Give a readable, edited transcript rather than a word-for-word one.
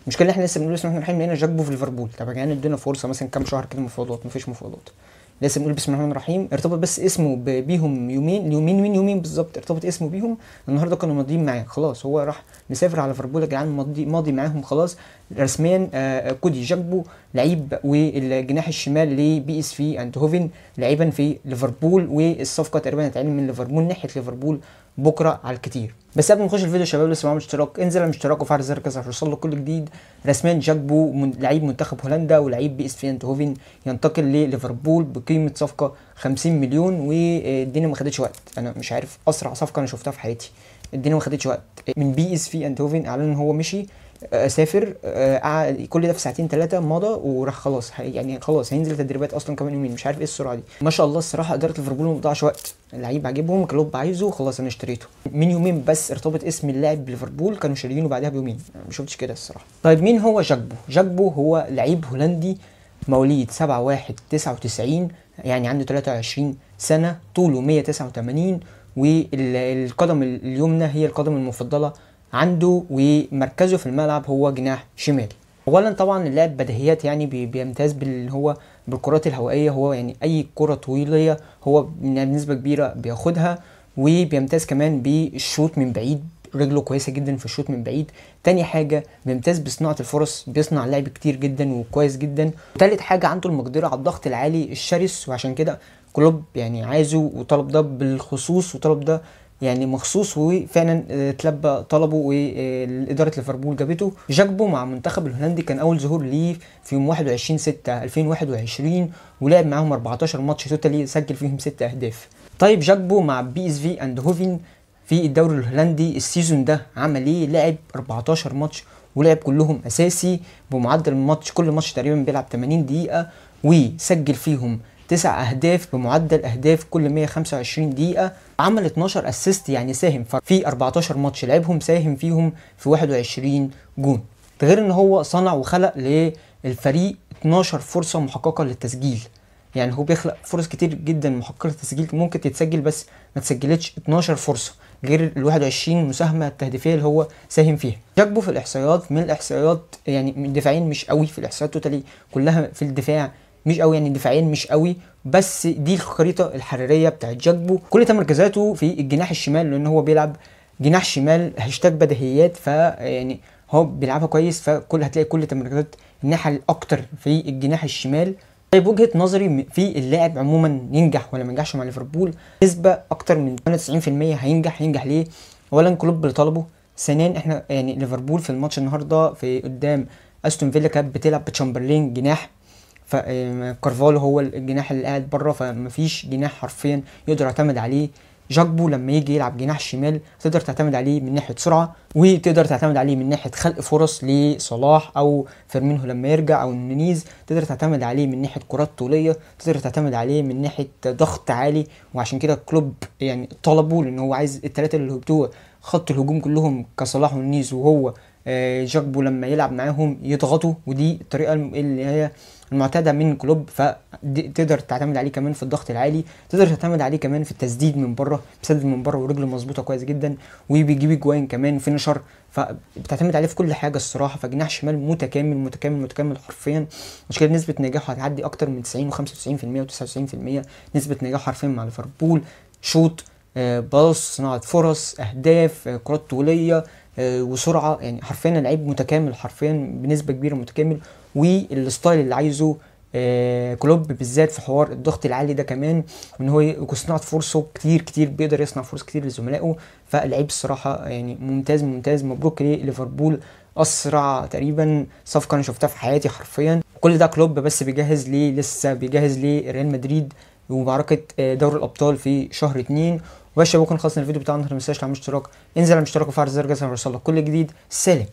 المشكله احنا لسه بنقول بسم الله الرحمن الرحيم لقينا جاكبو في ليفربول. طب يا جدعان ادونا فرصه مثلا كام شهر كده مفاوضات، مفيش مفاوضات. لسه بنقول بسم الله الرحمن الرحيم، ارتبط بس اسمه بيهم يومين بالظبط، ارتبط اسمه بيهم. النهارده كانوا ماضيين معاه خلاص، هو راح مسافر على ليفربول يا جدعان، ماضي معاهم خلاص رسميا. كودي جاكبو لعيب والجناح الشمال لبي اس في اندهوفن لعيبا في ليفربول، والصفقه تقريبا هتعلن من ليفربول ناحيه ليفربول بكره على الكتير. بس قبل ما نخش الفيديو يا شباب، لسه معاهم اشتراك، انزل على الاشتراك وفعل زر الجرس عشان يوصلك كل جديد. رسميا جاكبو لعيب منتخب هولندا ولعيب بي اس في اندهوفن ينتقل لليفربول بقيمه صفقه 50 مليون، والدنيا ما خدتش وقت. انا مش عارف، اسرع صفقه انا شفتها في حياتي. الدنيا ما خدتش وقت من بي اس في اندهوفن، اعلن ان هو مشي، سافر، قعد كل ده في ساعتين ثلاثه مضى وراح خلاص. يعني خلاص هينزل تدريبات اصلا كمان يومين، مش عارف ايه السرعه دي. ما شاء الله الصراحه اداره ليفربول ما بتضيعش وقت، اللعيب عاجبهم، كلوب عايزه، خلاص انا اشتريته. من يومين بس ارتبط اسم اللاعب بليفربول، كانوا شاريينه بعدها بيومين. ما شفتش كده الصراحه. طيب مين هو جاكبو؟ جاكبو هو لعيب هولندي مواليد 7/1/99، يعني عنده 23 سنه، طوله 189، والقدم اليمنى هي القدم المفضله عنده، ومركزه في الملعب هو جناح شمال. اولا طبعا اللاعب بديهيات، يعني بيمتاز باللي هو بالكرات الهوائيه، هو يعني اي كره طويله هو بنسبه كبيره بياخدها، وبيمتاز كمان بالشوط من بعيد، رجله كويسه جدا في الشوط من بعيد. تاني حاجه بيمتاز بصناعه الفرص، بيصنع لعب كتير جدا وكويس جدا. وتالت حاجه عنده المقدره على الضغط العالي الشرس، وعشان كده كلوب يعني عايزه وطلب ده بالخصوص، وطلب ده يعني مخصوص، وفعلا اتلبى طلبه وإدارة ليفربول جابته. جاكبو مع المنتخب الهولندي كان أول ظهور ليه في يوم 21/6/2021، ولعب معاهم 14 ماتش توتالي، سجل فيهم 6 أهداف. طيب جاكبو مع بي اس في اندهوفن في الدوري الهولندي السيزون ده عمل ايه؟ لعب 14 ماتش ولعب كلهم اساسي بمعدل الماتش، كل ماتش تقريبا بيلعب 80 دقيقة، وسجل فيهم 9 اهداف بمعدل اهداف كل 125 دقيقة. عمل 12 اسيست، يعني ساهم في 14 ماتش لعبهم ساهم فيهم في 21 جون. ده غير ان هو صنع وخلق للفريق 12 فرصة محققة للتسجيل، يعني هو بيخلق فرص كتير جدا محققة للتسجيل ممكن تتسجل بس ما تسجلتش 12 فرصة، غير ال 21 مساهمة التهديفية اللي هو ساهم فيها. جاكبو في الاحصائيات، من الاحصائيات يعني من دفاعين مش قوي، في الاحصائيات توتالي كلها في الدفاع مش قوي، يعني دفاعين مش قوي، بس دي الخريطه الحراريه بتاعت جاكبو. كل تمركزاته في الجناح الشمال، لان هو بيلعب جناح شمال، هاشتاج بديهيات، فيعني هو بيلعبها كويس، هتلاقي كل تمركزات الناحيه الاكتر في الجناح الشمال. طيب وجهه نظري في اللاعب عموما ينجح ولا ما ينجحش مع ليفربول، نسبه اكتر من 98% هينجح ليه؟ اولا كلوب اللي طلبه، ثانيا احنا يعني ليفربول في الماتش النهارده في قدام استون فيلا كانت بتلعب بتشامبرلين جناح، فكارفالو هو الجناح اللي قاعد بره، فمفيش جناح حرفيا يقدر يعتمد عليه. جاكبو لما يجي يلعب جناح شمال تقدر تعتمد عليه من ناحيه سرعه، وتقدر تعتمد عليه من ناحيه خلق فرص لصلاح او فيرمينهو لما يرجع، او النونيز، تقدر تعتمد عليه من ناحيه كرات طوليه، تقدر تعتمد عليه من ناحيه ضغط عالي. وعشان كده كلوب يعني طلبه، لان هو عايز الثلاثه اللي بتوع خط الهجوم كلهم كصلاح ونونيز وهو جاكبو لما يلعب معاهم يضغطوا، ودي الطريقه اللي هي المعتاده من كلوب. فتقدر تعتمد عليه كمان في الضغط العالي، تقدر تعتمد عليه كمان في التسديد من بره، بيسدد من بره ورجله مظبوطه كويس جدا، وبيجيب اجوان كمان فينشر، فبتعتمد عليه في كل حاجه الصراحه. فجناح شمال متكامل حرفيا. مش كده نسبه نجاحه هتعدي اكتر من 90 و95% و99% نسبه نجاح حرفيا مع ليفربول. شوط، باص، صناعه فرص، اهداف، كرات طوليه، وسرعه، يعني حرفيا لعيب متكامل، حرفيا بنسبه كبيره متكامل. والستايل اللي عايزه كلوب بالذات في حوار الضغط العالي ده كمان، ان هو صناعه فرصه كتير بيقدر يصنع فرص كتير لزملائه. فاللعيب الصراحه يعني ممتاز. مبروك لليفربول، اسرع تقريبا صفقه انا شفتها في حياتي حرفيا. كل ده كلوب بس لسه بيجهز لريال مدريد ومعركه دوري الابطال في شهر 2. وبس ممكن خلصنا الفيديو بتاعنا. ما تنساش تعمل اشتراك، انزل على الاشتراك وفعل زر الجرس عشان يوصلك كل جديد. سلام.